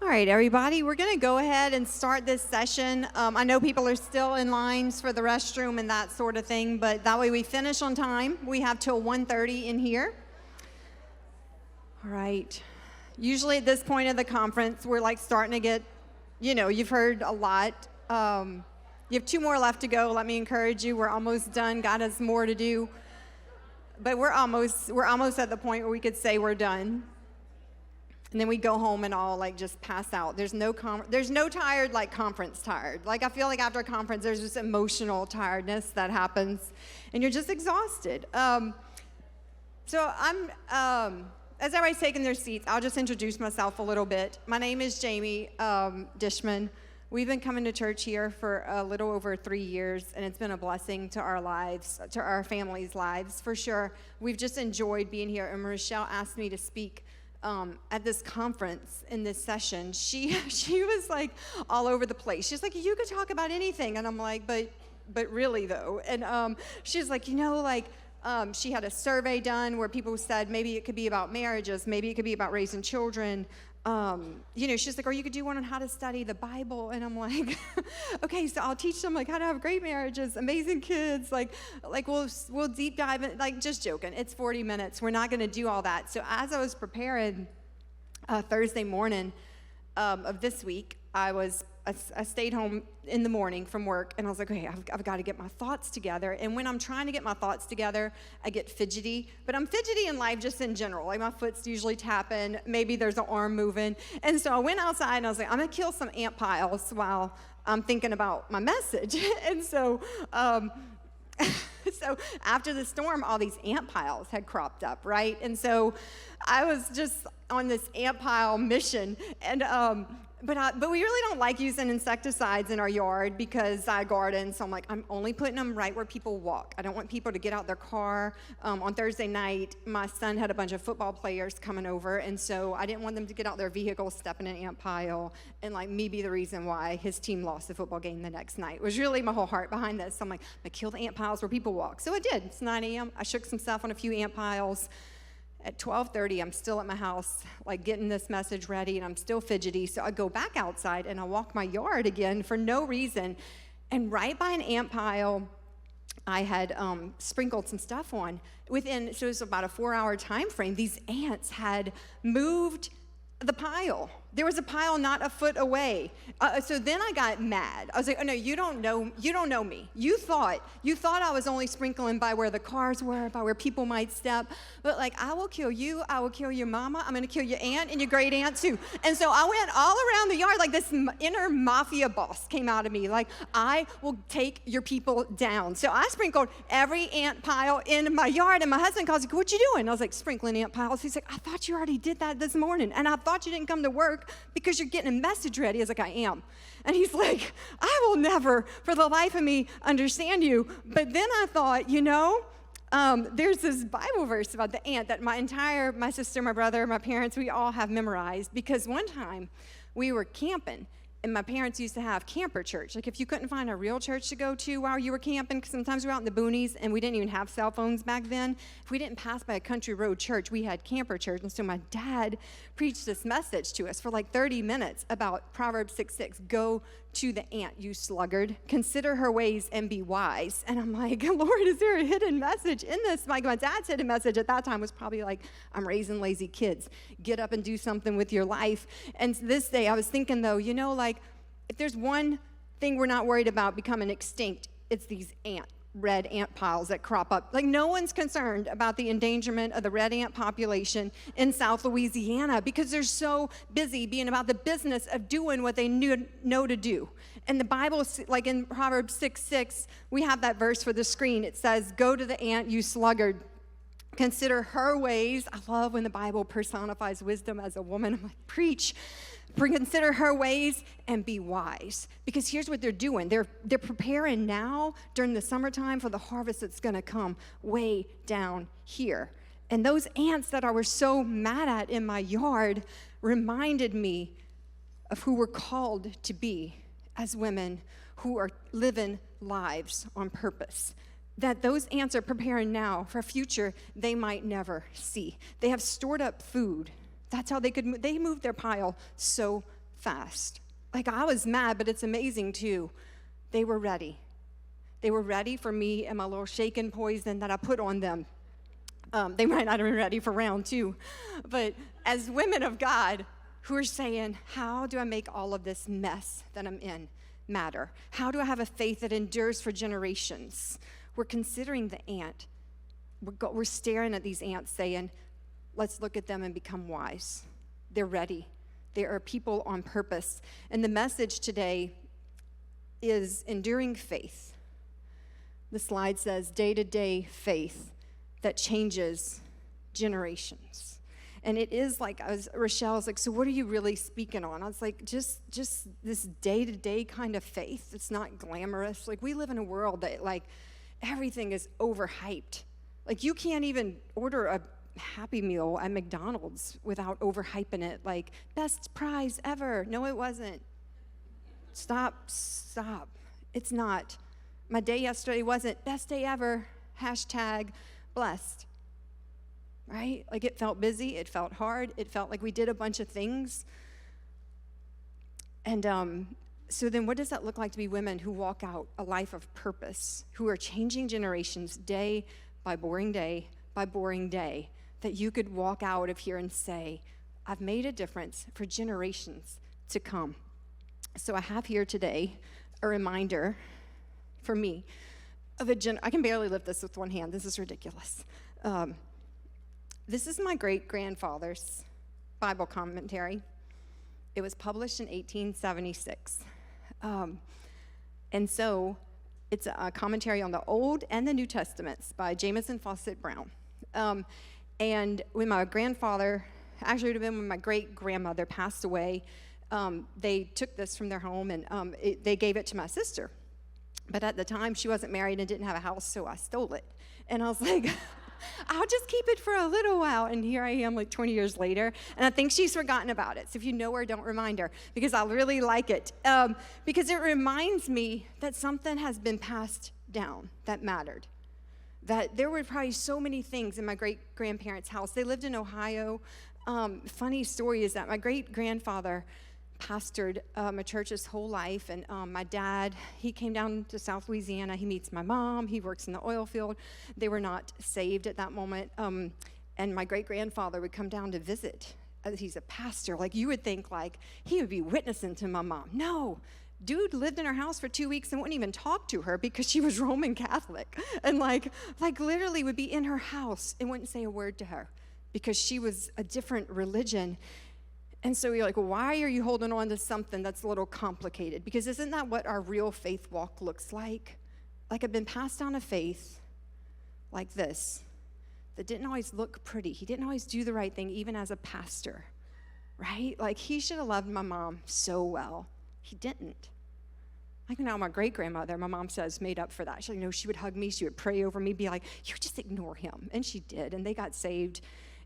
All right, everybody, we're going to go ahead and start this session. I know people are still in lines for the restroom and that sort of thing, but that way we finish on time. We have till 1:30 in here. All right. Usually at this point of the conference, we're like starting to get, you've heard a lot. You have 2 more left to go. Let me encourage you. We're almost done. God has more to do. But we're almost at the point where we could say we're done. And then we go home and all like just pass out. There's no tired like conference tired. Like I feel like after a conference, there's just emotional tiredness that happens, and you're just exhausted. So I'm, as everybody's taking their seats, I'll just introduce myself a little bit. My name is Jaime Dishman. We've been coming to church here for a little over 3 years, and it's been a blessing to our lives, to our families' lives, for sure. We've just enjoyed being here, and Rochelle asked me to speak at this conference in this session. She was like all over the place. She's like, you could talk about anything. And I'm like, but really though. And she's like, she had a survey done where people said maybe it could be about marriages, maybe it could be about raising children. She's like, or you could do one on how to study the Bible. And I'm like, okay, so I'll teach them like how to have great marriages, amazing kids, like we'll deep dive in, like just joking. It's 40 minutes. We're not going to do all that. So as I was preparing Thursday morning of this week, I stayed home in the morning from work, and I was like, okay, I've got to get my thoughts together. And when I'm trying to get my thoughts together, I get fidgety. But I'm fidgety in life just in general. Like my foot's usually tapping. Maybe there's an arm moving. And so I went outside, and I was like, I'm going to kill some ant piles while I'm thinking about my message. And so so after the storm, all these ant piles had cropped up, right? And so I was just on this ant pile mission, and but we really don't like using insecticides in our yard because I garden, so I'm only putting them right where people walk. I don't want people to get out their car. On Thursday night, my son had a bunch of football players coming over, and so I didn't want them to get out their vehicles, step in an ant pile, and like me be the reason why his team lost the football game the next night. It was really my whole heart behind this. So I'm like, I'm gonna kill the ant piles where people walk. So I did. It's 9 a.m. I shook some stuff on a few ant piles. At 12:30, I'm still at my house, like getting this message ready, and I'm still fidgety. So I go back outside, and I walk my yard again for no reason. And right by an ant pile, I had sprinkled some stuff on. So it was about a 4-hour time frame. These ants had moved the pile. There was a pile not a foot away. So then I got mad. I was like, oh no, you don't know me. You thought I was only sprinkling by where the cars were, by where people might step. But like, I will kill you, I will kill your mama, I'm gonna kill your aunt and your great aunt too. And so I went all around the yard, like this inner mafia boss came out of me, like, I will take your people down. So I sprinkled every ant pile in my yard, and my husband calls, what you doing? I was like, sprinkling ant piles. He's like, I thought you already did that this morning, and I thought you didn't come to work because you're getting a message ready. I was like, I am. And he's like, I will never for the life of me understand you. But then I thought, there's this Bible verse about the ant that my sister, my brother, my parents, we all have memorized, because one time we were camping, and my parents used to have camper church. Like if you couldn't find a real church to go to while you were camping, because sometimes we were out in the boonies and we didn't even have cell phones back then. If we didn't pass by a country road church, we had camper church. And so my dad preached this message to us for like 30 minutes about Proverbs 6:6. Go to the ant, you sluggard. Consider her ways and be wise. And I'm like, Lord, is there a hidden message in this? My dad's hidden message at that time was probably like, I'm raising lazy kids. Get up and do something with your life. And this day I was thinking though, if there's one thing we're not worried about becoming extinct, it's these red ant piles that crop up. Like no one's concerned about the endangerment of the red ant population in South Louisiana because they're so busy being about the business of doing what they know to do. And the Bible, like in Proverbs 6:6, we have that verse for the screen. It says, go to the ant, you sluggard. Consider her ways. I love when the Bible personifies wisdom as a woman. I'm like, preach. Consider her ways and be wise. Because here's what they're doing. They're preparing now during the summertime for the harvest that's going to come way down here. And those ants that I was so mad at in my yard reminded me of who we're called to be as women who are living lives on purpose. That those ants are preparing now for a future they might never see. They have stored up food. That's how they moved their pile so fast. Like, I was mad, but it's amazing too. They were ready. They were ready for me and my little shaken poison that I put on them. They might not have been ready for round two. But as women of God who are saying, how do I make all of this mess that I'm in matter? How do I have a faith that endures for generations? We're considering the ant. We're staring at these ants saying, let's look at them and become wise. They're ready. They are people on purpose. And the message today is enduring faith. The slide says day-to-day faith that changes generations. And it is like, Rochelle was like, so what are you really speaking on? I was like, just this day-to-day kind of faith. It's not glamorous. Like, we live in a world that, like, everything is overhyped. Like, you can't even order a Happy Meal at McDonald's without overhyping it. Like, best prize ever. No, it wasn't. Stop. It's not. My day yesterday wasn't best day ever, #blessed, right? Like, it felt busy, it felt hard, it felt like we did a bunch of things. And so then what does that look like to be women who walk out a life of purpose, who are changing generations day by boring day, that you could walk out of here and say, I've made a difference for generations to come. So I have here today a reminder for me of I can barely lift this with one hand. This is ridiculous. This is my great-grandfather's Bible commentary. It was published in 1876. And so it's a commentary on the Old and the New Testaments by Jamieson Fawcett Brown. And when my grandfather, actually it would have been when my great-grandmother passed away, they took this from their home and they gave it to my sister. But at the time, she wasn't married and didn't have a house, so I stole it. And I was like, I'll just keep it for a little while. And here I am, like 20 years later, and I think she's forgotten about it. So if you know her, don't remind her, because I really like it. Because it reminds me that something has been passed down that mattered. That there were probably so many things in my great-grandparents' house. They lived in Ohio. Funny story is that my great-grandfather pastored a church his whole life, and my dad, he came down to South Louisiana. He meets my mom. He works in the oil field. They were not saved at that moment, and my great-grandfather would come down to visit. He's a pastor. Like, you would think, like, he would be witnessing to my mom. No. Dude lived in her house for 2 weeks and wouldn't even talk to her because she was Roman Catholic, and like literally would be in her house and wouldn't say a word to her because she was a different religion. And so you're like, well, why are you holding on to something that's a little complicated? Because isn't that what our real faith walk looks like? Like, I've been passed down a faith like this that didn't always look pretty. He didn't always do the right thing, even as a pastor, right? Like, he should have loved my mom so well. He didn't. Like, now my great-grandmother, my mom says, made up for that. She would hug me. She would pray over me, be like, you just ignore him. And she did, and they got saved.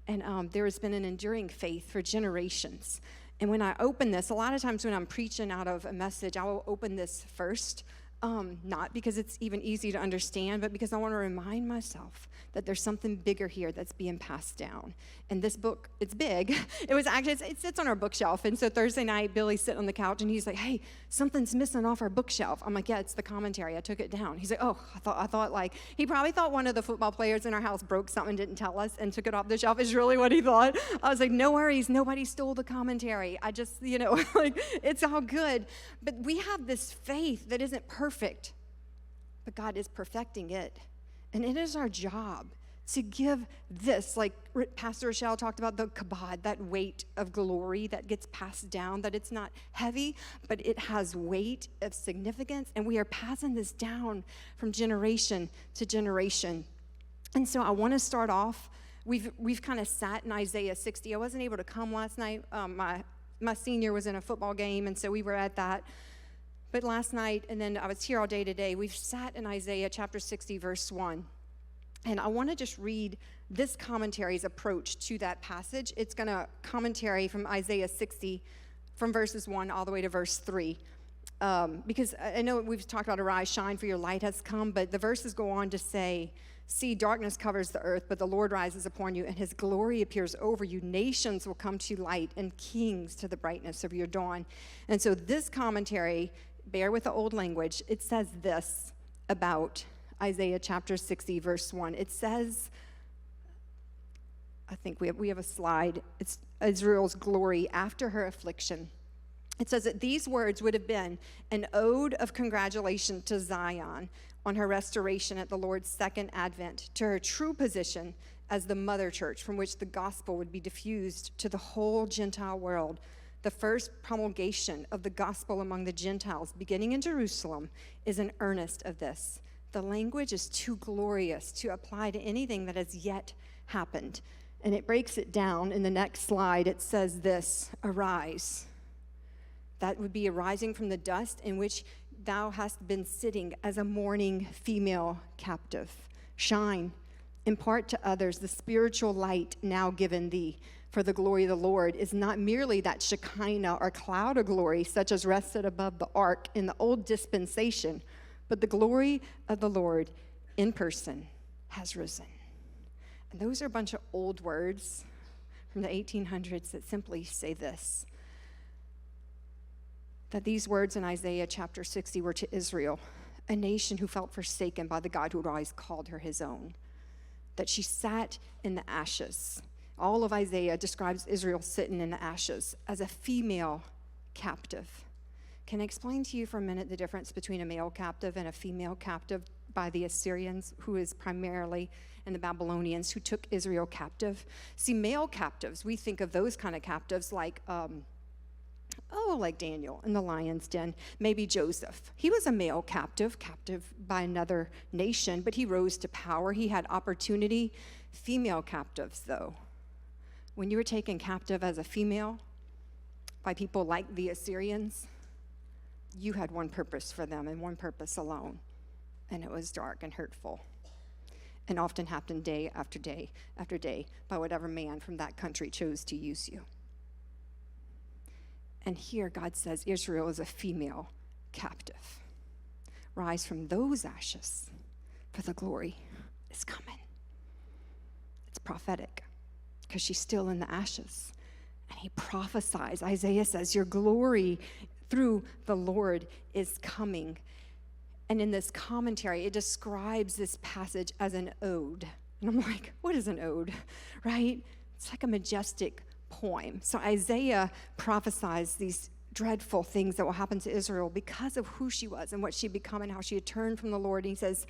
And there has been an enduring faith for generations. And when I open this, a lot of times when I'm preaching out of a message, I will open this first, not because it's even easy to understand, but because I want to remind myself that there's something bigger here that's being passed down. And this book, it's big. It sits on our bookshelf. And so Thursday night, Billy's sitting on the couch, and he's like, hey, something's missing off our bookshelf. I'm like, yeah, it's the commentary. I took it down. He's like, oh, I thought like, he probably thought one of the football players in our house broke something, didn't tell us, and took it off the shelf is really what he thought. I was like, no worries. Nobody stole the commentary. I just, like, it's all good. But we have this faith that isn't perfect, but God is perfecting it. And it is our job to give this, like Pastor Rochelle talked about, the kabod, that weight of glory that gets passed down, that it's not heavy, but it has weight of significance, and we are passing this down from generation to generation. And so I want to start off, we've kind of sat in Isaiah 60. I wasn't able to come last night. My senior was in a football game, and so we were at that. But last night, and then I was here all day today, we've sat in Isaiah chapter 60, verse 1. And I want to just read this commentary's approach to that passage. It's going to commentary from Isaiah 60, from verses 1 all the way to verse 3. Because I know we've talked about arise, shine, for your light has come, but the verses go on to say See, darkness covers the earth, but the Lord rises upon you, and his glory appears over you. Nations will come to light, and kings to the brightness of your dawn. And so this commentary, bear with the old language, it says this about Isaiah chapter 60, verse 1. It says, I think we have a slide. It's Israel's glory after her affliction. It says that these words would have been an ode of congratulation to Zion on her restoration at the Lord's second advent, to her true position as the mother church from which the gospel would be diffused to the whole Gentile world. The first promulgation of the gospel among the Gentiles, beginning in Jerusalem, is an earnest of this. The language is too glorious to apply to anything that has yet happened. And it breaks it down. In the next slide, it says this, arise. That would be arising from the dust in which thou hast been sitting as a mourning female captive. Shine, impart to others the spiritual light now given thee. For the glory of the Lord is not merely that Shekinah or cloud of glory such as rested above the ark in the old dispensation, but the glory of the Lord in person has risen. And those are a bunch of old words from the 1800s that simply say this, that these words in Isaiah chapter 60 were to Israel, a nation who felt forsaken by the God who had always called her his own, that she sat in the ashes. All of Isaiah describes Israel sitting in the ashes as a female captive. Can I explain to you for a minute the difference between a male captive and a female captive by the Assyrians, who is primarily, and the Babylonians who took Israel captive? See, male captives, we think of those kind of captives like like Daniel in the lion's den, maybe Joseph. He was a male captive by another nation, but he rose to power. He had opportunity. Female captives, though, when you were taken captive as a female by people like the Assyrians, you had one purpose for them and one purpose alone, and it was dark and hurtful, and often happened day after day after day by whatever man from that country chose to use you. And here God says Israel is a female captive. Rise from those ashes, for the glory is coming. It's prophetic because she's still in the ashes. And he prophesies. Isaiah says, your glory through the Lord is coming. And in this commentary, it describes this passage as an ode. And I'm like, what is an ode, right? It's like a majestic poem. So Isaiah prophesies these dreadful things that will happen to Israel because of who she was and what she'd become and how she had turned from the Lord. And he says,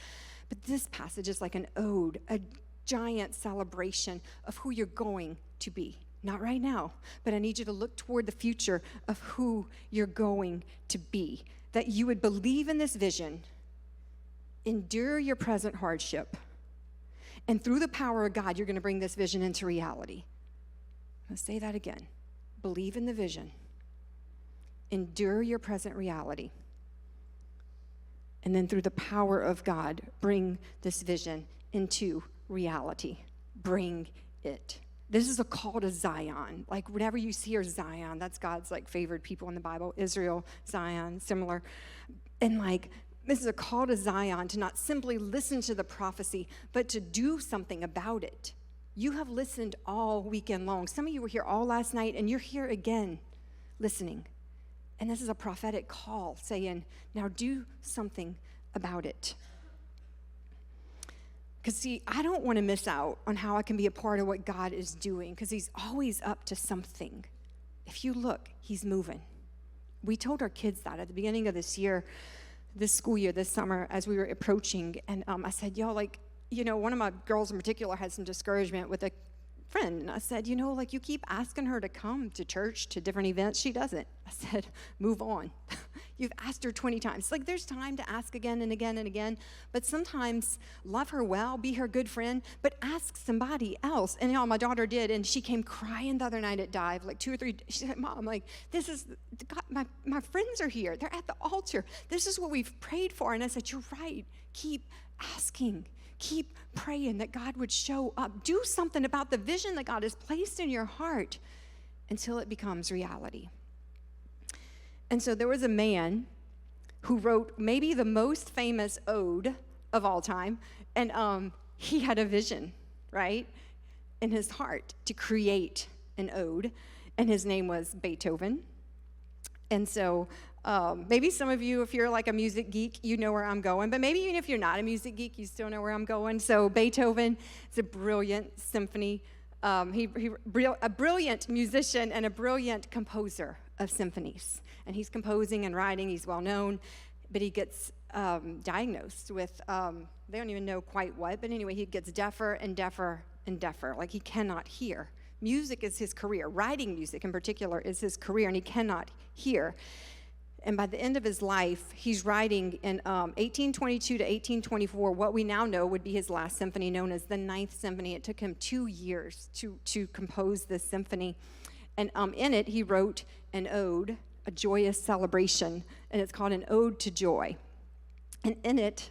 but this passage is like an ode, a giant celebration of who you're going to be. Not right now, but I need you to look toward the future of who you're going to be. That you would believe in this vision, endure your present hardship, and through the power of God, you're going to bring this vision into reality. I'm going to say that again. Believe in the vision. Endure your present reality. And then through the power of God, bring this vision into reality. Bring it. This is a call to Zion. Like whenever you see her Zion, that's God's like favored people in the Bible. Israel, Zion, similar. And like, this is a call to Zion to not simply listen to the prophecy, but to do something about it. You have listened all weekend long. Some of you were here all last night, and you're here again listening. And this is a prophetic call saying, now do something about it. Because see, I don't want to miss out on how I can be a part of what God is doing, because he's always up to something. If you look, he's moving. We told our kids that at the beginning of this year, this school year, this summer, as we were approaching, and I said, one of my girls in particular had some discouragement with a friend, and I said, you keep asking her to come to church, to different events. She doesn't. I said, move on. You've asked her 20 times. Like, there's time to ask again and again and again, but sometimes love her well, be her good friend, but ask somebody else. And my daughter did, and she came crying the other night at Dive, like 2 or 3. She said, Mom, like, this is, God, my friends are here. They're at the altar. This is what we've prayed for. And I said, you're right. Keep asking. Keep praying that God would show up. Do something about the vision that God has placed in your heart until it becomes reality. And so there was a man who wrote maybe the most famous ode of all time. And he had a vision, right, in his heart to create an ode, and his name was Beethoven. And so maybe some of you, if you're like a music geek, you know where I'm going. But maybe even if you're not a music geek, you still know where I'm going. So Beethoven is a brilliant symphony. A brilliant musician and a brilliant composer of symphonies. And he's composing and writing. He's well known. But he gets diagnosed with, they don't even know quite what. But anyway, he gets deafer and deafer and deafer. Like he cannot hear. Music is his career. Writing music in particular is his career, and he cannot hear. And by the end of his life, he's writing in 1822 to 1824 what we now know would be his last symphony, known as the Ninth Symphony. It took him 2 years to compose this symphony. And in it, he wrote an ode, a joyous celebration, and it's called an Ode to Joy. And in it,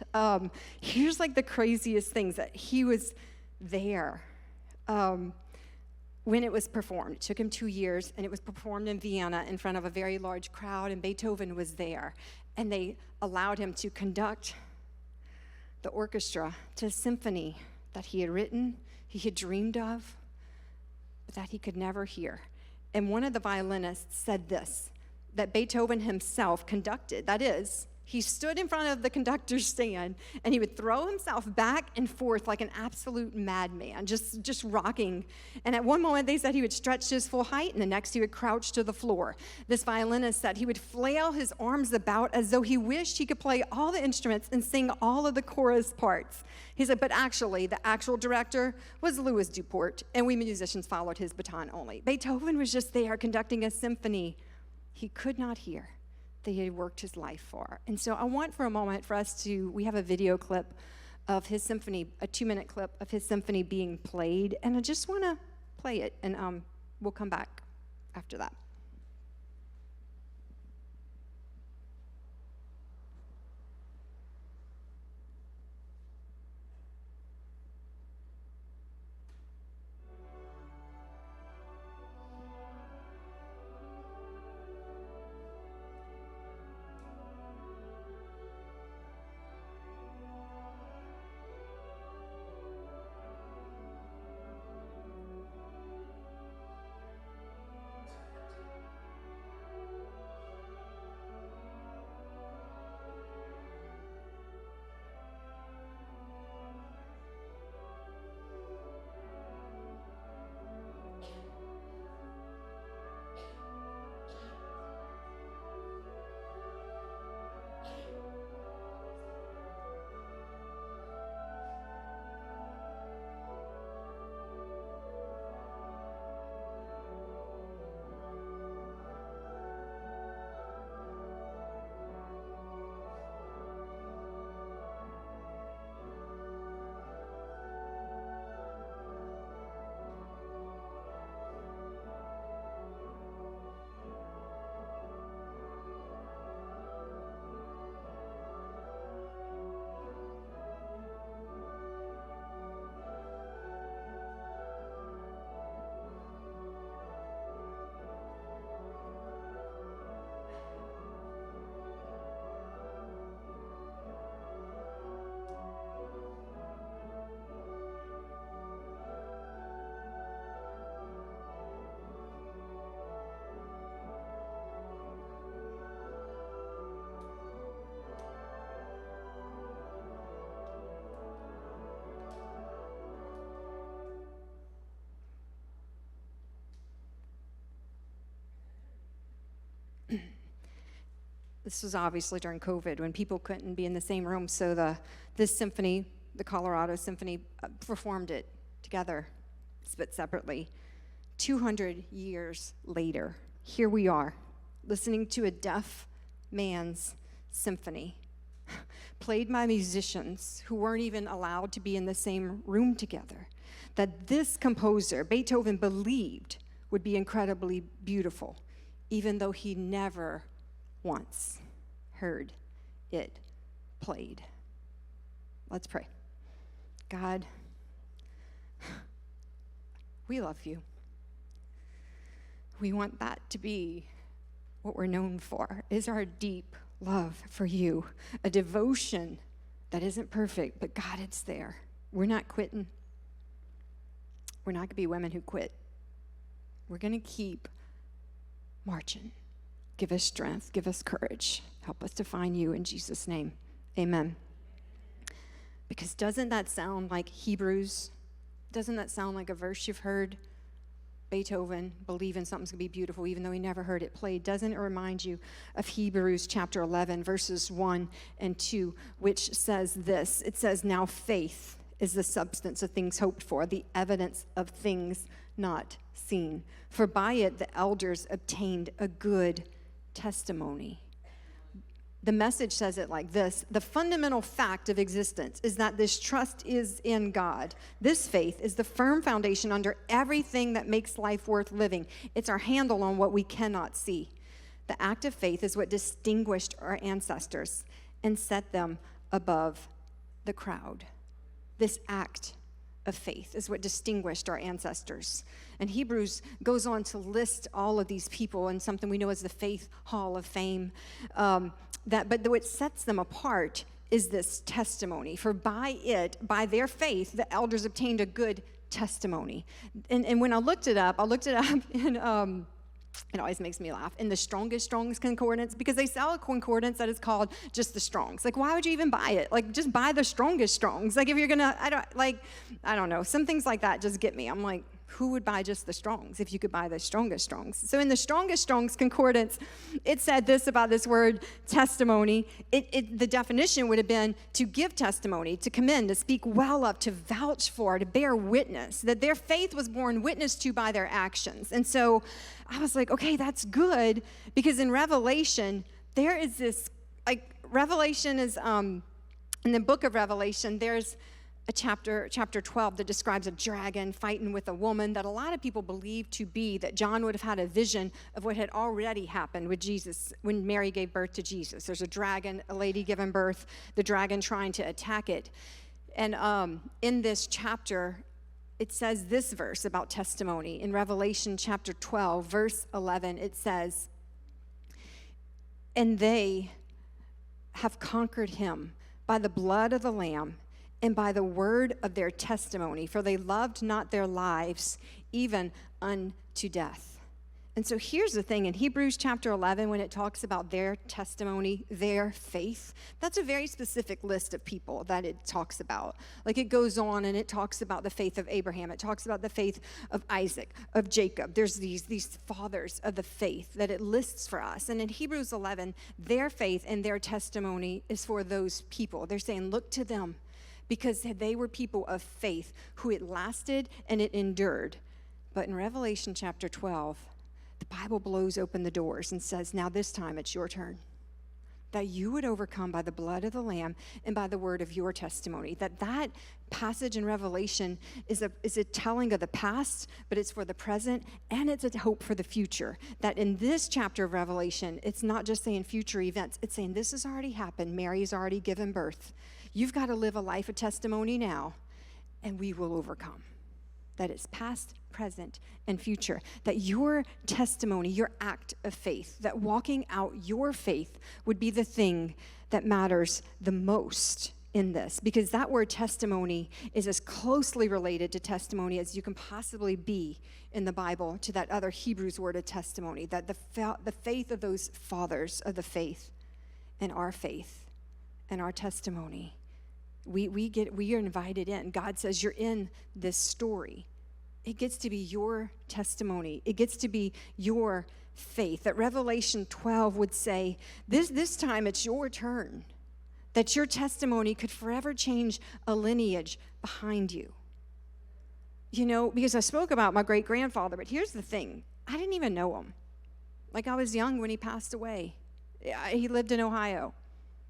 here's like the craziest things, that he was there when it was performed. It took him 2 years, and it was performed in Vienna in front of a very large crowd, and Beethoven was there. And they allowed him to conduct the orchestra to a symphony that he had written, he had dreamed of, but that he could never hear. And one of the violinists said this, that Beethoven himself conducted, that is, he stood in front of the conductor's stand, and he would throw himself back and forth like an absolute madman, just rocking. And at one moment, they said he would stretch to his full height, and the next he would crouch to the floor. This violinist said he would flail his arms about as though he wished he could play all the instruments and sing all of the chorus parts. He said, but actually, the actual director was Louis Duport, and we musicians followed his baton only. Beethoven was just there conducting a symphony he could not hear, that he had worked his life for. And so I want for a moment for us we have a video clip of his symphony, a 2-minute clip of his symphony being played, and I just want to play it, and we'll come back after that. This was obviously during COVID when people couldn't be in the same room, so this symphony, the Colorado Symphony, performed it together, but separately. 200 years later, here we are, listening to a deaf man's symphony, played by musicians who weren't even allowed to be in the same room together, that this composer, Beethoven, believed would be incredibly beautiful, even though he never once heard it played. Let's pray. God, we love you. We want that to be what we're known for, is our deep love for you, a devotion that isn't perfect, but God, it's there. We're not quitting. We're not going to be women who quit. We're going to keep marching. Give us strength. Give us courage. Help us to find you in Jesus' name. Amen. Because doesn't that sound like Hebrews? Doesn't that sound like a verse you've heard? Beethoven, believing something's going to be beautiful even though he never heard it played. Doesn't it remind you of Hebrews chapter 11, verses 1 and 2, which says this? It says, now faith is the substance of things hoped for, the evidence of things not seen. For by it the elders obtained a good testimony. The Message says it like this: the fundamental fact of existence is that this trust is in God. This faith is the firm foundation under everything that makes life worth living. It's our handle on what we cannot see. The act of faith is what distinguished our ancestors and set them above the crowd. This act of faith is what distinguished our ancestors. And Hebrews goes on to list all of these people in something we know as the Faith Hall of Fame. But what sets them apart is this testimony. For by their faith, the elders obtained a good testimony. And when I looked it up in, it always makes me laugh, in the Strong's Concordance, because they sell a concordance that is called just the Strong's. Like, why would you even buy it? Like, just buy the Strong's. Like, if you're gonna, I don't know. Some things like that just get me. I'm like, who would buy just the Strong's if you could buy the Strong's? So in the Strong's Concordance, it said this about this word testimony. The definition would have been to give testimony, to commend, to speak well of, to vouch for, to bear witness, that their faith was borne witness to by their actions. And so I was like, okay, that's good, because in Revelation, there is this, like, Revelation is, in the book of Revelation, there's a chapter 12 that describes a dragon fighting with a woman that a lot of people believe to be that John would have had a vision of what had already happened with Jesus when Mary gave birth to Jesus. There's a dragon, a lady giving birth, the dragon trying to attack it. And in this chapter, it says this verse about testimony. In Revelation chapter 12, verse 11, it says, and they have conquered him by the blood of the Lamb and by the word of their testimony, for they loved not their lives even unto death. And so here's the thing, in Hebrews chapter 11, when it talks about their testimony, their faith, that's a very specific list of people that it talks about. Like, it goes on and it talks about the faith of Abraham. It talks about the faith of Isaac, of Jacob. There's these fathers of the faith that it lists for us. And in Hebrews 11, their faith and their testimony is for those people. They're saying, look to them, because they were people of faith who it lasted and it endured. But in Revelation chapter 12, the Bible blows open the doors and says, now this time it's your turn. That you would overcome by the blood of the Lamb and by the word of your testimony. That passage in Revelation is a telling of the past, but it's for the present, and it's a hope for the future. That in this chapter of Revelation, it's not just saying future events. It's saying this has already happened. Mary's already given birth. You've got to live a life of testimony now, and we will overcome. That it's past, present, and future. That your testimony, your act of faith, that walking out your faith would be the thing that matters the most in this. Because that word testimony is as closely related to testimony as you can possibly be in the Bible to that other Hebrews word of testimony. That the faith of those fathers of the faith and our testimony, we are invited in. God says you're in this story. It gets to be your testimony. It gets to be your faith. That Revelation 12 would say, this time it's your turn. That your testimony could forever change a lineage behind you. You know, because I spoke about my great-grandfather, but here's the thing. I didn't even know him. Like, I was young when he passed away. He lived in Ohio.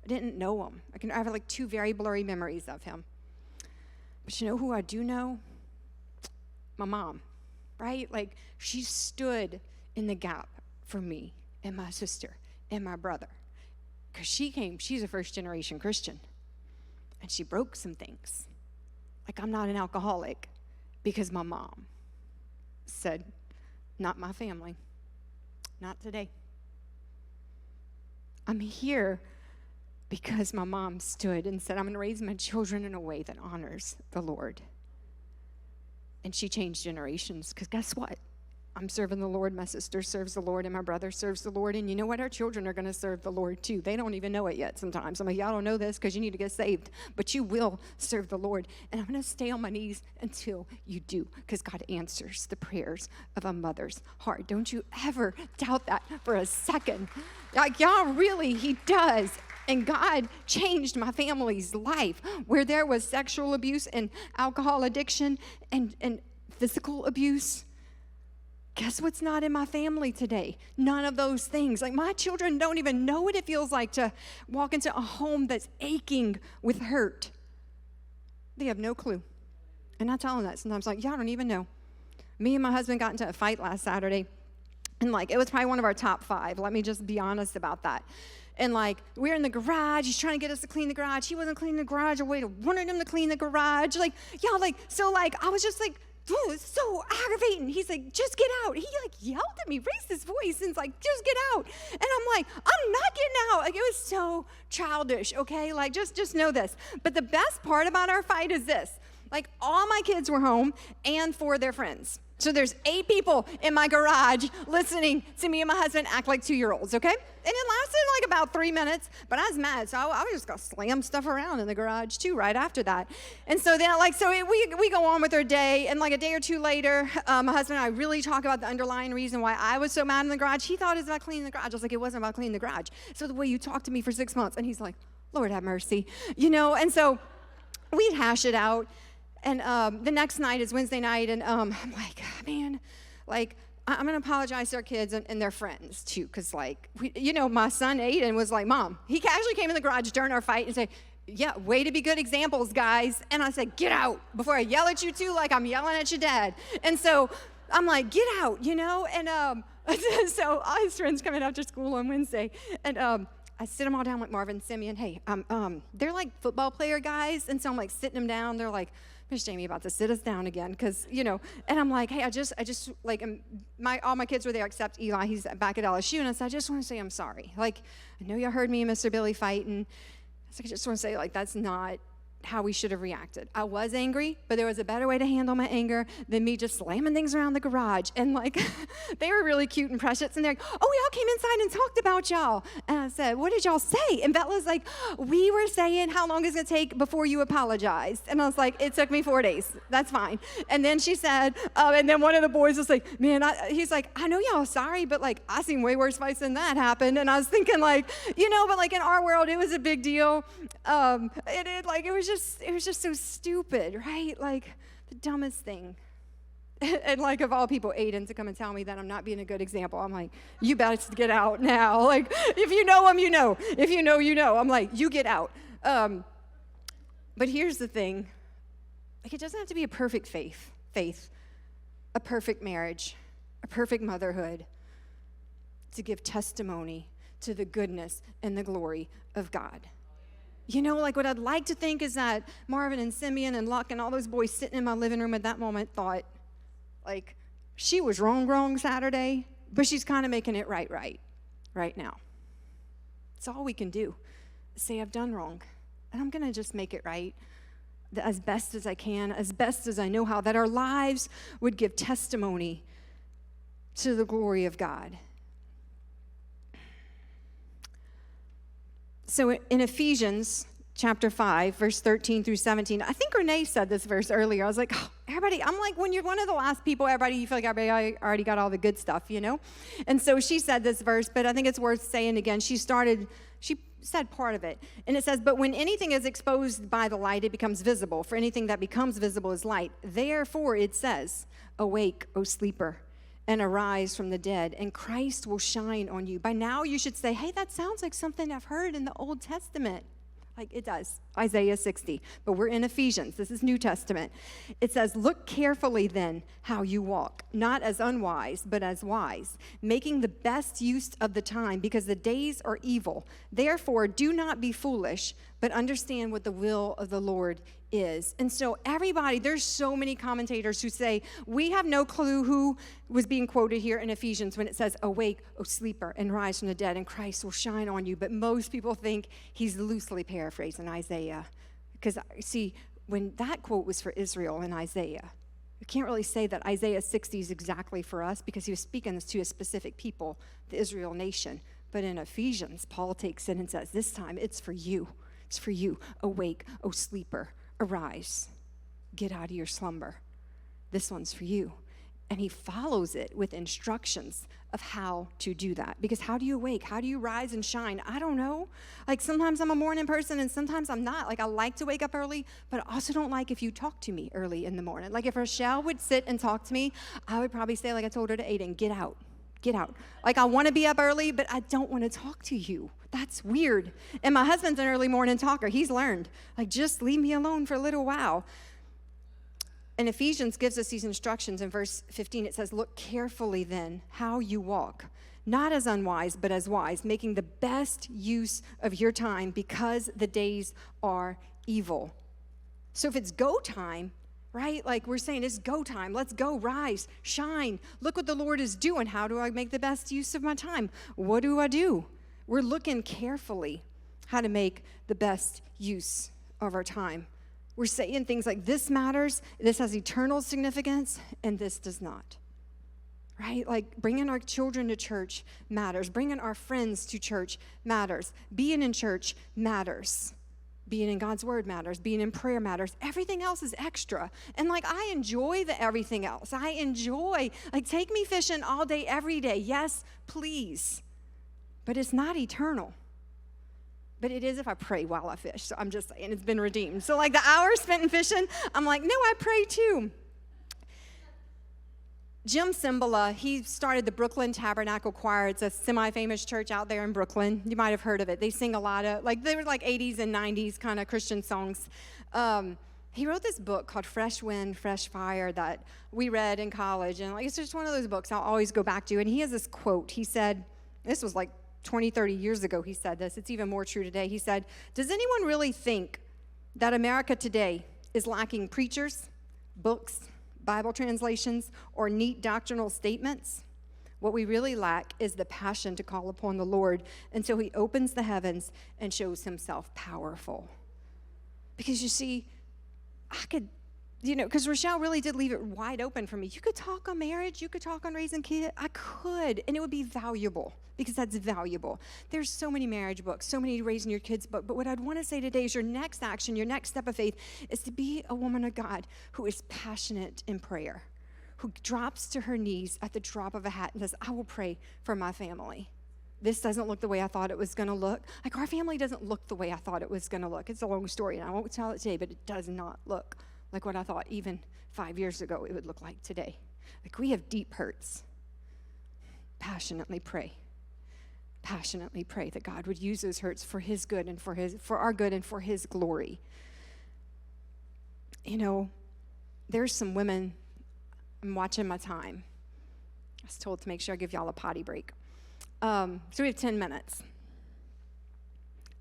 I didn't know him. I have like 2 very blurry memories of him. But you know who I do know? My mom, right? Like, she stood in the gap for me and my sister and my brother. Because she's a first-generation Christian. And she broke some things. Like, I'm not an alcoholic because my mom said, not my family. Not today. I'm here because my mom stood and said, I'm going to raise my children in a way that honors the Lord. And she changed generations, because guess what? I'm serving the Lord, my sister serves the Lord, and my brother serves the Lord. And you know what? Our children are going to serve the Lord too. They don't even know it yet sometimes. I'm like, y'all don't know this because you need to get saved. But you will serve the Lord. And I'm going to stay on my knees until you do, because God answers the prayers of a mother's heart. Don't you ever doubt that for a second. Like, y'all, really, he does. And God changed my family's life, where there was sexual abuse and alcohol addiction and physical abuse. Guess what's not in my family today? None of those things. Like, my children don't even know what it feels like to walk into a home that's aching with hurt. They have no clue. And I tell them that sometimes, like, y'all don't even know. Me and my husband got into a fight last Saturday, and like, it was probably one of our top 5. Let me just be honest about that. And like, we're in the garage. He's trying to get us to clean the garage. He wasn't cleaning the garage. I wanted him to clean the garage. Like, yeah, like, so like, I was just like, oh, it's so aggravating. He's like, just get out. He like yelled at me, raised his voice, and it's like, just get out. And I'm like, I'm not getting out. Like, it was so childish, okay? Like, just know this. But the best part about our fight is this. Like, all my kids were home and 4 of their friends. So there's 8 people in my garage listening to me and my husband act like 2-year-olds, okay? And it lasted like about 3 minutes, but I was mad, so I was just gonna slam stuff around in the garage too right after that. And so then, like, we go on with our day, and like a day or 2 later, my husband and I really talk about the underlying reason why I was so mad in the garage. He thought it was about cleaning the garage. I was like, it wasn't about cleaning the garage. So the way you talked to me for 6 months, and he's like, Lord have mercy, you know? And so we'd hash it out. And the next night is Wednesday night, and I'm like, man, like, I'm going to apologize to our kids and their friends, too, because, like, my son, Aiden, was like, Mom, he casually came in the garage during our fight and said, yeah, way to be good examples, guys. And I said, get out before I yell at you, too, like I'm yelling at your dad. And so I'm like, get out, and so all his friends coming after school on Wednesday, and I sit them all down like Marvin, Simeon. Hey, they're like football player guys, and so I'm like sitting them down. They're like, Miss Jamie about to sit us down again, because and I'm like, hey, I just like, all my kids were there except Eli. He's back at LSU, and I said, I just want to say I'm sorry. Like, I know y'all heard me and Mr. Billy fight, and I just want to say, like, that's not how we should have reacted. I was angry, but there was a better way to handle my anger than me just slamming things around the garage. And like, they were really cute and precious, and they're like, oh, we all came inside and talked about y'all. And I said, what did y'all say? And Bella's like, we were saying how long it's gonna take before you apologized. And I was like, it took me 4 days. That's fine. And then she said, and then one of the boys was like, man, he's like, I know y'all sorry, but like, I seen way worse fights than that happened. And I was thinking like, but like in our world, it was a big deal. It was just so stupid, right? Like, the dumbest thing. And like, of all people, Aiden to come and tell me that I'm not being a good example. I'm like, you better get out now. Like, if you know him, you know. If you know, you know. I'm like, you get out. But here's the thing. Like, it doesn't have to be a perfect faith, a perfect marriage, a perfect motherhood to give testimony to the goodness and the glory of God. Like, what I'd like to think is that Marvin and Simeon and Luck and all those boys sitting in my living room at that moment thought, like, she was wrong Saturday, but she's kind of making it right now. It's all we can do, say I've done wrong, and I'm going to just make it right as best as I can, as best as I know how, that our lives would give testimony to the glory of God. So in Ephesians chapter 5, verse 13 through 17, I think Renee said this verse earlier. I was like, everybody, I'm like, when you're one of the last people, you feel like everybody already got all the good stuff, And so she said this verse, but I think it's worth saying again. She said part of it. And it says, but when anything is exposed by the light, it becomes visible. For anything that becomes visible is light. Therefore, it says, awake, O sleeper, and arise from the dead, and Christ will shine on you. By now you should say, hey, that sounds like something I've heard in the Old Testament. Like, it does Isaiah 60, but we're in Ephesians. This is New Testament. It says, look carefully then how you walk, not as unwise, but as wise, making the best use of the time, because the days are evil. Therefore, do not be foolish, but understand what the will of the Lord is. And so everybody, there's so many commentators who say, we have no clue who was being quoted here in Ephesians when it says, awake, O sleeper, and rise from the dead, and Christ will shine on you. But most people think he's loosely paraphrasing Isaiah. Because, see, when that quote was for Israel in Isaiah, you can't really say that Isaiah 60 is exactly for us because he was speaking this to a specific people, the Israel nation. But in Ephesians, Paul takes it and says, this time it's for you. It's for you. Awake, O sleeper, arise. Get out of your slumber. This one's for you. And he follows it with instructions of how to do that. Because how do you awake? How do you rise and shine? I don't know. Like sometimes I'm a morning person and sometimes I'm not. Like I like to wake up early, but I also don't like if you talk to me early in the morning. Like if Rochelle would sit and talk to me, I would probably say like I told her to Aiden, get out. Get out. Like I want to be up early, but I don't want to talk to you. That's weird. And my husband's an early morning talker. He's learned. Like just leave me alone for a little while. And Ephesians gives us these instructions in verse 15. It says, look carefully then how you walk, not as unwise, but as wise, making the best use of your time because the days are evil. So if it's go time, right? Like we're saying, it's go time. Let's go, rise, shine. Look what the Lord is doing. How do I make the best use of my time? What do I do? We're looking carefully how to make the best use of our time. We're saying things like this matters, this has eternal significance, and this does not. Right? Like bringing our children to church matters. Bringing our friends to church matters. Being in church matters. Being in God's word matters. Being in prayer matters. Everything else is extra. And like I enjoy the everything else. I enjoy, like take me fishing all day, every day. Yes, please. But it's not eternal. But it is if I pray while I fish. So I'm just saying it's been redeemed. So like the hours spent in fishing, I'm like, no, I pray too. Jim Cymbala, he started the Brooklyn Tabernacle Choir. It's a semi-famous church out there in Brooklyn. You might have heard of it. They sing a lot of, like, they were like 80s and 90s kind of Christian songs. He wrote this book called Fresh Wind, Fresh Fire that we read in college. And like it's just one of those books I'll always go back to. And he has this quote. He said, this was like 20, 30 years ago he said this. It's even more true today. He said, does anyone really think that America today is lacking preachers, books, Bible translations, or neat doctrinal statements? What we really lack is the passion to call upon the Lord until he opens the heavens and shows himself powerful. Because you see, I could, because Rochelle really did leave it wide open for me. You could talk on marriage. You could talk on raising kids. I could, and it would be valuable because that's valuable. There's so many marriage books, so many raising your kids books. But what I'd want to say today is your next action, your next step of faith is to be a woman of God who is passionate in prayer, who drops to her knees at the drop of a hat and says, I will pray for my family. This doesn't look the way I thought it was going to look. Like our family doesn't look the way I thought it was going to look. It's a long story, and I won't tell it today, but it does not look like what I thought even 5 years ago it would look like today. Like we have deep hurts. Passionately pray. Passionately pray that God would use those hurts for his good and for our good and for his glory. There's some women, I'm watching my time. I was told to make sure I give y'all a potty break. So we have 10 minutes.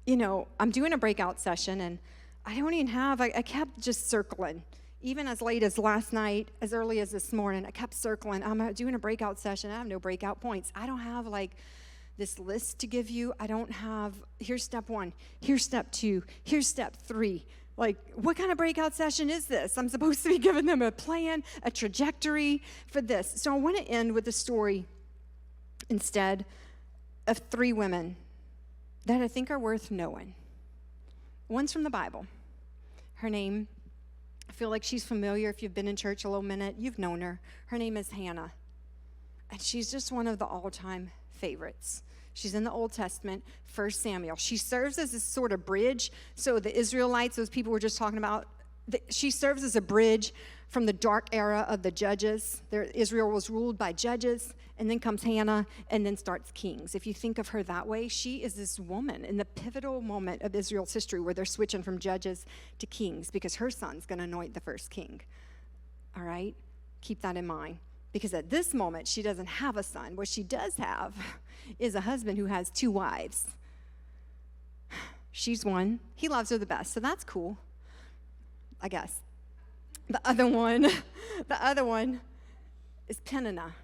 I'm doing a breakout session and I don't even have, I kept just circling. Even as late as last night, as early as this morning, I kept circling. I'm doing a breakout session. I have no breakout points. I don't have like this list to give you. I don't have, here's step 1, here's step 2, here's step 3. Like, what kind of breakout session is this? I'm supposed to be giving them a plan, a trajectory for this. So I want to end with a story instead of 3 women that I think are worth knowing. One's from the Bible. Her name, I feel like she's familiar. If you've been in church a little minute, you've known her. Her name is Hannah. And she's just one of the all-time favorites. She's in the Old Testament, 1 Samuel. She serves as this sort of bridge. So the Israelites, those people we're just talking about, she serves as a bridge from the dark era of the judges. Israel was ruled by judges, and then comes Hannah, and then starts Kings. If you think of her that way, she is this woman in the pivotal moment of Israel's history where they're switching from judges to kings because her son's going to anoint the first king. All right? Keep that in mind. Because at this moment, she doesn't have a son. What she does have is a husband who has 2 wives. She's one. He loves her the best, so that's cool, I guess. The other one is Peninnah,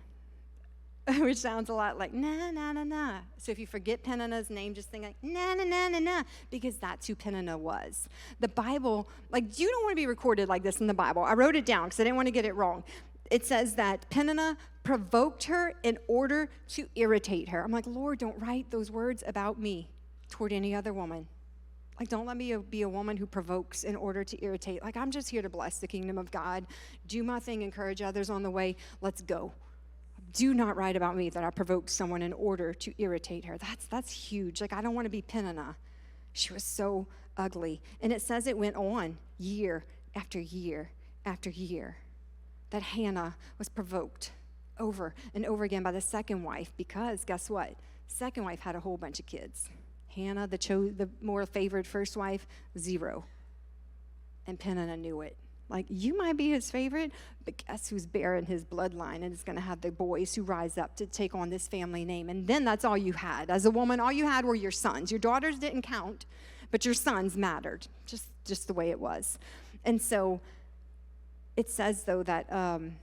which sounds a lot like na, na, na, na. So if you forget Peninnah's name, just think like na, na, na, na, na, because that's who Peninnah was. The Bible, like, you don't want to be recorded like this in the Bible. I wrote it down because I didn't want to get it wrong. It says that Peninnah provoked her in order to irritate her. I'm like, Lord, don't write those words about me toward any other woman. Like, don't let me be a woman who provokes in order to irritate. Like, I'm just here to bless the kingdom of God, do my thing, encourage others on the way. Let's go. Do not write about me that I provoked someone in order to irritate her. That's huge. Like, I don't want to be Peninnah. She was so ugly. And it says it went on year after year after year, that Hannah was provoked over and over again by the second wife because, guess what? Second wife had a whole bunch of kids. Hannah, the more favored first wife, 0. And Peninnah knew it. Like, you might be his favorite, but guess who's bearing his bloodline and is going to have the boys who rise up to take on this family name. And then that's all you had. As a woman, all you had were your sons. Your daughters didn't count, but your sons mattered, just the way it was. And so it says, though, that, and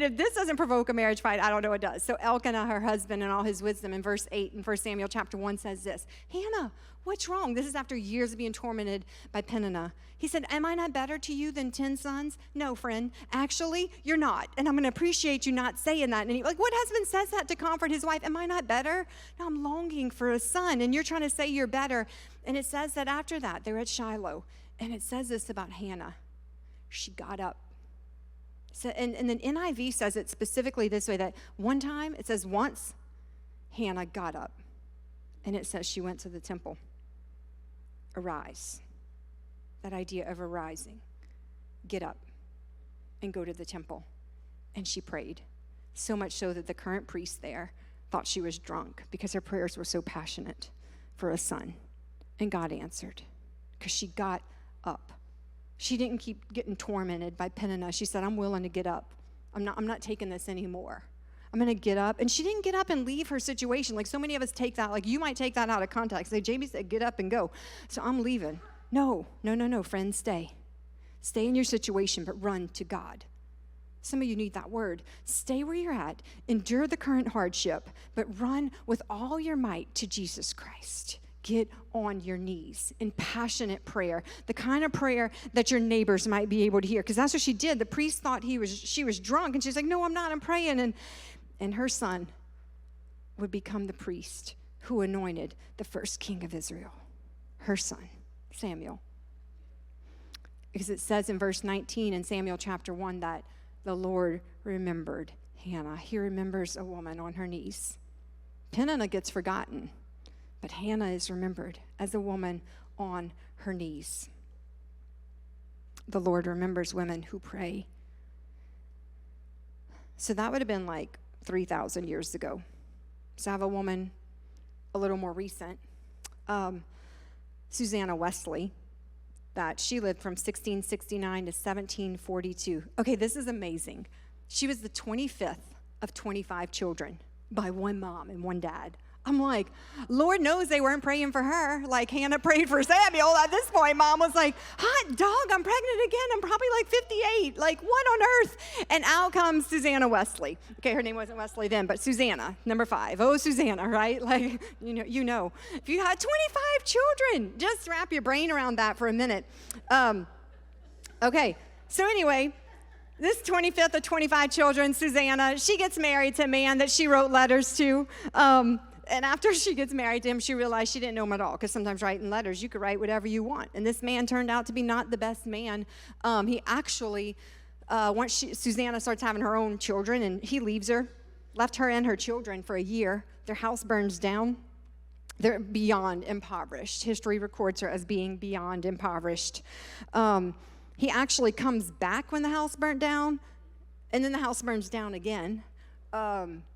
if this doesn't provoke a marriage fight, I don't know what does. So Elkanah, her husband, and all his wisdom in verse 8 in 1 Samuel chapter 1 says this, Hannah, what's wrong? This is after years of being tormented by Peninnah. He said, am I not better to you than 10 sons? No, friend. Actually, you're not. And I'm going to appreciate you not saying that. And what husband says that to comfort his wife? Am I not better? No, I'm longing for a son. And you're trying to say you're better. And it says that after that, they're at Shiloh. And it says this about Hannah. She got up. So, and then NIV says it specifically this way, that one time, it says once, Hannah got up. And it says she went to the temple. Arise. That idea of arising. Get up and go to the temple. And she prayed. So much so that the current priest there thought she was drunk because her prayers were so passionate for a son. And God answered because she got up. She didn't keep getting tormented by Peninnah. She said, I'm willing to get up. I'm not taking this anymore. I'm going to get up. And she didn't get up and leave her situation. Like so many of us take that, like you might take that out of context. Like Jamie said, get up and go. So I'm leaving. No, friends, stay. Stay in your situation, but run to God. Some of you need that word. Stay where you're at. Endure the current hardship, but run with all your might to Jesus Christ. Get on your knees in passionate prayer, the kind of prayer that your neighbors might be able to hear, because that's what she did. The priest thought she was drunk, and she's like, no, I'm not, I'm praying. And her son would become the priest who anointed the first king of Israel, her son, Samuel. Because it says in verse 19 in Samuel chapter 1 that the Lord remembered Hannah. He remembers a woman on her knees. Peninnah gets forgotten. But Hannah is remembered as a woman on her knees. The Lord remembers women who pray. So that would have been like 3,000 years ago. So I have a woman a little more recent, Susanna Wesley, that she lived from 1669 to 1742. Okay, this is amazing. She was the 25th of 25 children by one mom and one dad. I'm like, Lord knows they weren't praying for her. Like Hannah prayed for Samuel. At this point, mom was like, hot dog, I'm pregnant again. I'm probably like 58. Like, what on earth? And out comes Susanna Wesley. Okay, her name wasn't Wesley then, but Susanna, number 5. Oh, Susanna, right? Like, you know. If you had 25 children, just wrap your brain around that for a minute. Okay, so anyway, this 25th of 25 children, Susanna, she gets married to a man that she wrote letters to. And after she gets married to him, she realized she didn't know him at all, because sometimes writing letters, you could write whatever you want. And this man turned out to be not the best man. He actually, once Susanna starts having her own children, and he leaves her, left her and her children for a year. Their house burns down. They're beyond impoverished. History records her as being beyond impoverished. He actually comes back when the house burnt down, and then the house burns down again.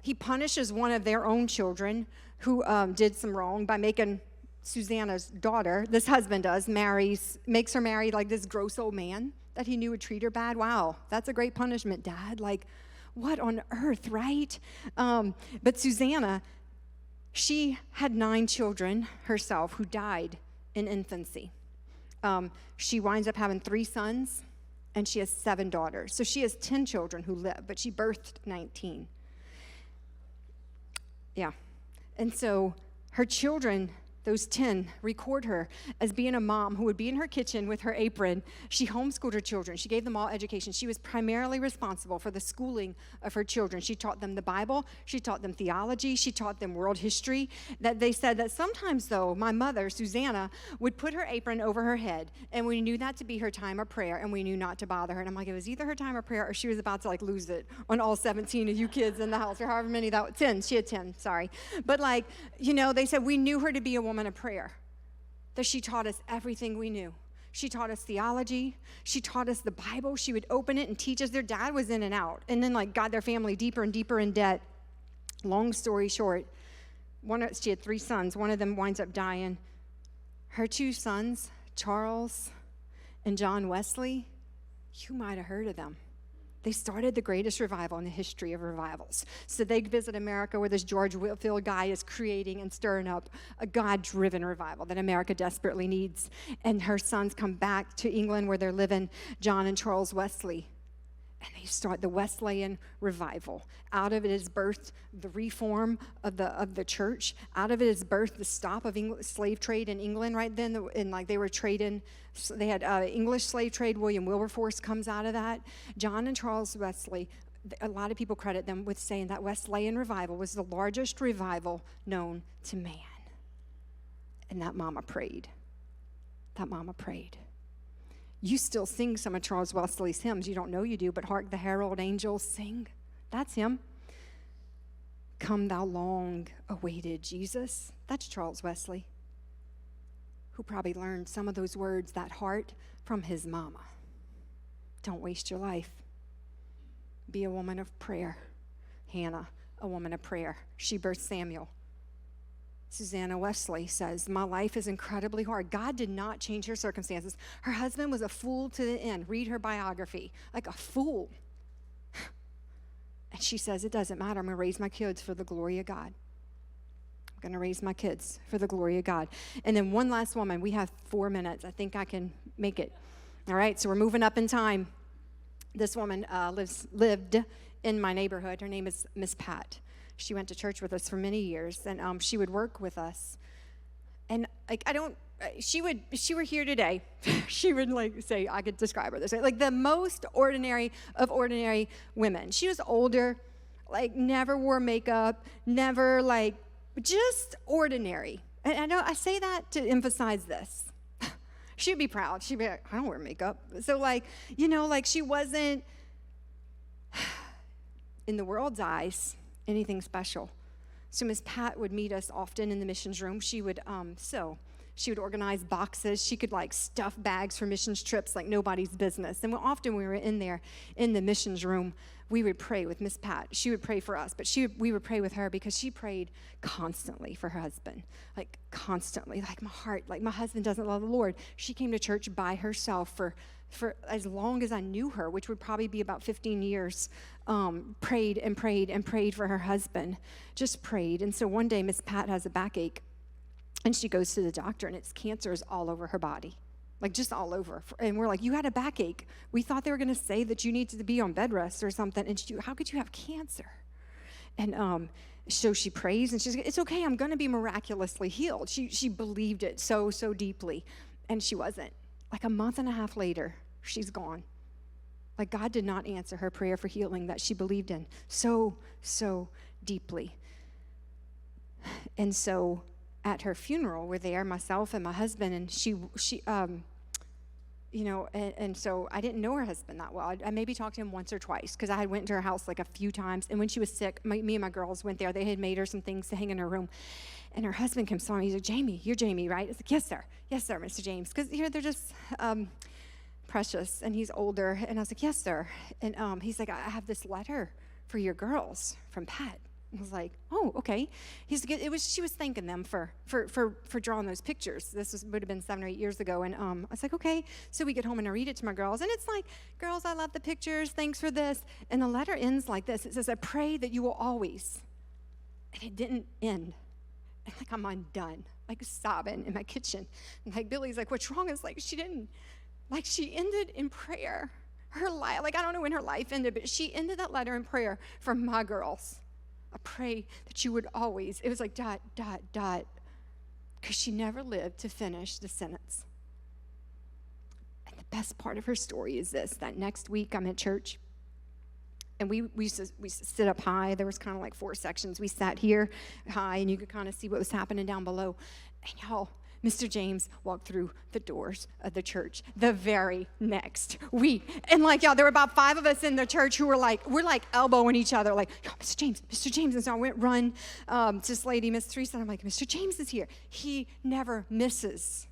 he punishes one of their own children who did some wrong by making Susanna's daughter, this husband does, makes her marry like this gross old man that he knew would treat her bad. Wow, that's a great punishment, Dad. Like, what on earth, right? But Susanna, she had 9 children herself who died in infancy. She winds up having 3 sons, and she has 7 daughters. So she has 10 children who live, but she birthed 19. Yeah. And so her children, those 10, record her as being a mom who would be in her kitchen with her apron. She homeschooled her children. She gave them all education. She was primarily responsible for the schooling of her children. She taught them the Bible. She taught them theology. She taught them world history. That they said that sometimes, though, my mother, Susanna, would put her apron over her head, and we knew that to be her time of prayer, and we knew not to bother her. And I'm like, it was either her time of prayer or she was about to, like, lose it on all 17 of you kids in the house, or however many 10. She had 10, sorry. But, like, they said we knew her to be a woman of prayer, that she taught us everything we knew. She taught us theology. She taught us the Bible. She would open it and teach us. Their dad was in and out, and then got their family deeper and deeper in debt. Long story short, she had 3 sons. One of them winds up dying. Her 2 sons, Charles and John Wesley, you might have heard of them. They started the greatest revival in the history of revivals. So they visit America where this George Whitefield guy is creating and stirring up a God-driven revival that America desperately needs. And her sons come back to England where they're living, John and Charles Wesley. And they start the Wesleyan revival. Out of it is birthed the reform of the church. Out of it is birthed the stop of slave trade in England right then. And they were trading, so they had English slave trade. William Wilberforce comes out of that. John and Charles Wesley, a lot of people credit them with saying that Wesleyan revival was the largest revival known to man. And that mama prayed. That mama prayed. You still sing some of Charles Wesley's hymns. You don't know you do, but hark the herald angels sing. That's him. Come thou long-awaited Jesus. That's Charles Wesley, who probably learned some of those words, that heart, from his mama. Don't waste your life. Be a woman of prayer. Hannah, a woman of prayer. She birthed Samuel. Susanna Wesley says, my life is incredibly hard. God did not change her circumstances. Her husband was a fool to the end. Read her biography. Like a fool. And she says, it doesn't matter. I'm going to raise my kids for the glory of God. I'm going to raise my kids for the glory of God. And then one last woman. We have 4 minutes. I think I can make it. All right, so we're moving up in time. This woman lived in my neighborhood. Her name is Miss Pat. She went to church with us for many years, and she would work with us. And she were here today, she would say, I could describe her this way, the most ordinary of ordinary women. She was older, never wore makeup, never just ordinary. And I know I say that to emphasize this. She'd be proud. She'd be like, I don't wear makeup. So she wasn't, in the world's eyes, anything special. So Miss Pat would meet us often in the missions room. She would sew. She would organize boxes. She could stuff bags for missions trips like nobody's business. And often we were in there in the missions room, we would pray with Miss Pat. She would pray for us, but we would pray with her because she prayed constantly for her husband, constantly, my heart, my husband doesn't love the Lord. She came to church by herself for as long as I knew her, which would probably be about 15 years, prayed and prayed and prayed for her husband, just prayed. And so one day Miss Pat has a backache, and she goes to the doctor, and it's cancers all over her body, just all over. And we're like, you had a backache. We thought they were going to say that you needed to be on bed rest or something. And how could you have cancer? And so she prays, and she's like, it's okay, I'm going to be miraculously healed. She believed it so deeply, and she wasn't. A month and a half later, she's gone. God did not answer her prayer for healing that she believed in so deeply. And so at her funeral, we're there, myself and my husband, and she and so I didn't know her husband that well. I maybe talked to him once or twice because I had went to her house a few times. And when she was sick, me and my girls went there. They had made her some things to hang in her room. And her husband comes on. He's like, Jamie, you're Jamie, right? I was like, yes, sir. Yes, sir, Mr. James. Because they're just precious. And he's older. And I was like, yes, sir. And he's like, I have this letter for your girls from Pat. I was like, oh, okay. She was thanking them for drawing those pictures. Would have been 7 or 8 years ago. And I was like, okay. So we get home and I read it to my girls. And it's like, girls, I love the pictures. Thanks for this. And the letter ends like this. It says, I pray that you will always. And it didn't end. And like, I'm undone, like sobbing in my kitchen. And like, Billy's like, what's wrong? It's like, she ended in prayer. Her life, like, I don't know when her life ended, but she ended that letter in prayer for my girls. I pray that you would always, it was like ... because she never lived to finish the sentence. And the best part of her story is this, that next week I'm at church, and we used to sit up high. There was kind of like 4 sections. We sat here high, and you could kind of see what was happening down below. And y'all, Mr. James walked through the doors of the church the very next week. And like, y'all, there were about 5 of us in the church who we're like elbowing each other, like, yo, Mr. James. And so I went run to this lady, Miss Teresa, and I'm like, Mr. James is here. He never misses.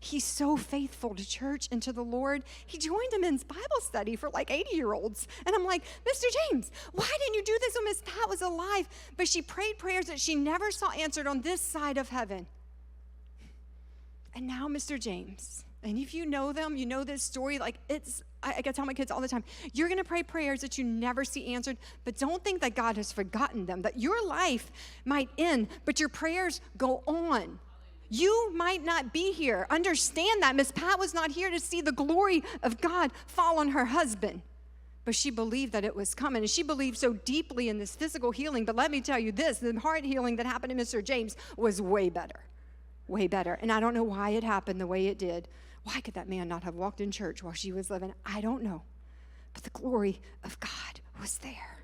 He's so faithful to church and to the Lord. He joined a men's Bible study for like 80-year-olds. And I'm like, Mr. James, why didn't you do this when Miss Pat was alive? But she prayed prayers that she never saw answered on this side of heaven. And now Mr. James, and if you know them, you know this story, like I tell my kids all the time, you're going to pray prayers that you never see answered, but don't think that God has forgotten them, that your life might end, but your prayers go on. You might not be here. Understand that. Miss Pat was not here to see the glory of God fall on her husband. But she believed that it was coming. And she believed so deeply in this physical healing. But let me tell you this, the heart healing that happened to Mr. James was way better. Way better. And I don't know why it happened the way it did. Why could that man not have walked in church while she was living? I don't know. But the glory of God was there.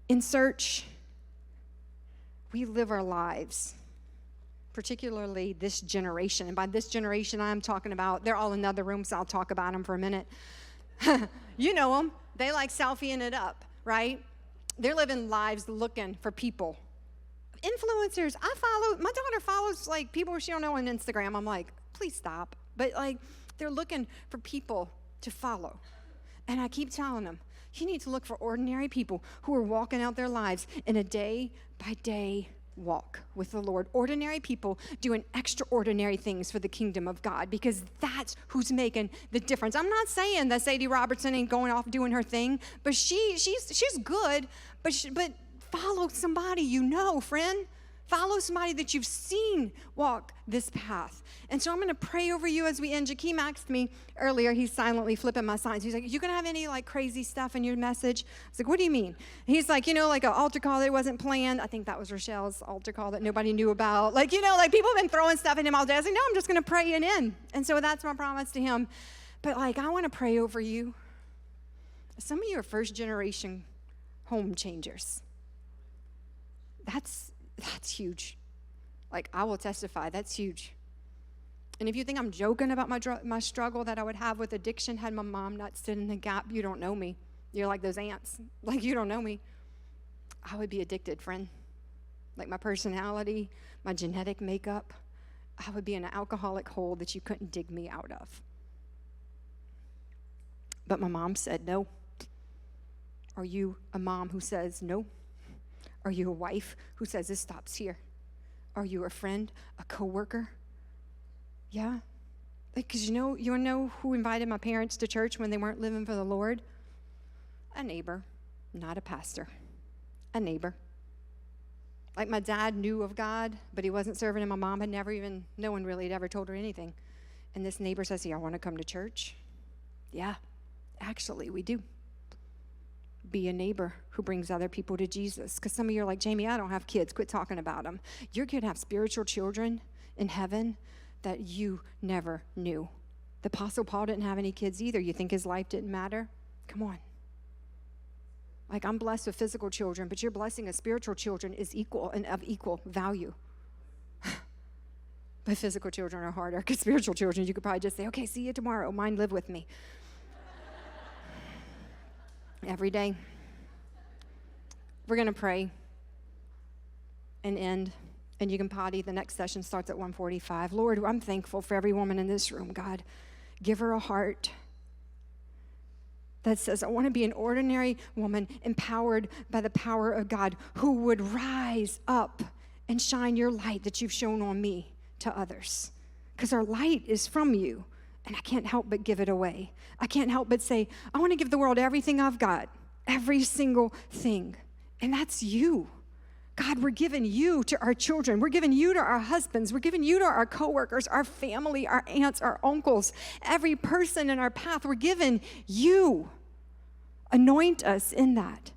In search, we live our lives, particularly this generation. And by this generation, I'm talking about, they're all in another room, so I'll talk about them for a minute. You know them. They like selfieing it up, right? They're living lives looking for people. Influencers, my daughter follows like people she don't know on Instagram. I'm like, please stop. But like, they're looking for people to follow. And I keep telling them, you need to look for ordinary people who are walking out their lives in a day-by-day walk with the Lord. Ordinary people doing extraordinary things for the kingdom of God, because that's who's making the difference. I'm not saying that Sadie Robertson ain't going off doing her thing, but she's good, but follow somebody you know, friend. Follow somebody that you've seen walk this path. And so I'm going to pray over you as we end. Jakeem asked me earlier, he's silently flipping my signs. He's like, you going to have any like crazy stuff in your message? I was like, what do you mean? He's like, like an altar call that wasn't planned. I think that was Rochelle's altar call that nobody knew about. Like, like people have been throwing stuff in him all day. I was like, no, I'm just going to pray it in. And so that's my promise to him. But like, I want to pray over you. Some of you are first generation home changers. That's huge. Like, I will testify, that's huge. And if you think I'm joking about my struggle that I would have with addiction had my mom not stood in the gap, you don't know me. You're like those ants. Like, you don't know me. I would be addicted, friend. Like my personality, my genetic makeup, I would be in an alcoholic hole that you couldn't dig me out of. But my mom said no. Are you a mom who says no? Are you a wife who says this stops here? Are you a friend, a coworker? Yeah. Because you know who invited my parents to church when they weren't living for the Lord? A neighbor, not a pastor. A neighbor. Like my dad knew of God, but he wasn't serving, and my mom had no one really had ever told her anything. And this neighbor says, I want to come to church. Yeah, actually, we do. Be a neighbor who brings other people to Jesus. Because some of you are like, Jamie, I don't have kids. Quit talking about them. You're going to have spiritual children in heaven that you never knew. The Apostle Paul didn't have any kids either. You think his life didn't matter? Come on. Like, I'm blessed with physical children, but your blessing of spiritual children is equal and of equal value. But physical children are harder, because spiritual children, you could probably just say, okay, see you tomorrow. Mine live with me. Every day. We're going to pray and end, and you can potty. The next session starts at 1:45. Lord, I'm thankful for every woman in this room, God. Give her a heart that says, I want to be an ordinary woman empowered by the power of God who would rise up and shine your light that you've shown on me to others. Because our light is from you, and I can't help but give it away. I can't help but say, I want to give the world everything I've got, every single thing. And that's you. God, we're giving you to our children. We're giving you to our husbands. We're giving you to our coworkers, our family, our aunts, our uncles, every person in our path. We're giving you. Anoint us in that.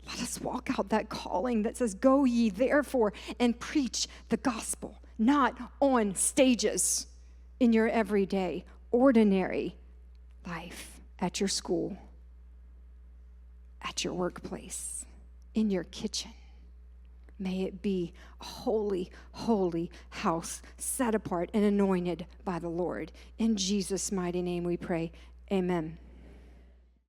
Let us walk out that calling that says, go ye therefore and preach the gospel, not on stages, in your everyday, ordinary life, at your school, at your workplace, in your kitchen. May it be a holy, holy house set apart and anointed by the Lord. In Jesus' mighty name we pray. Amen.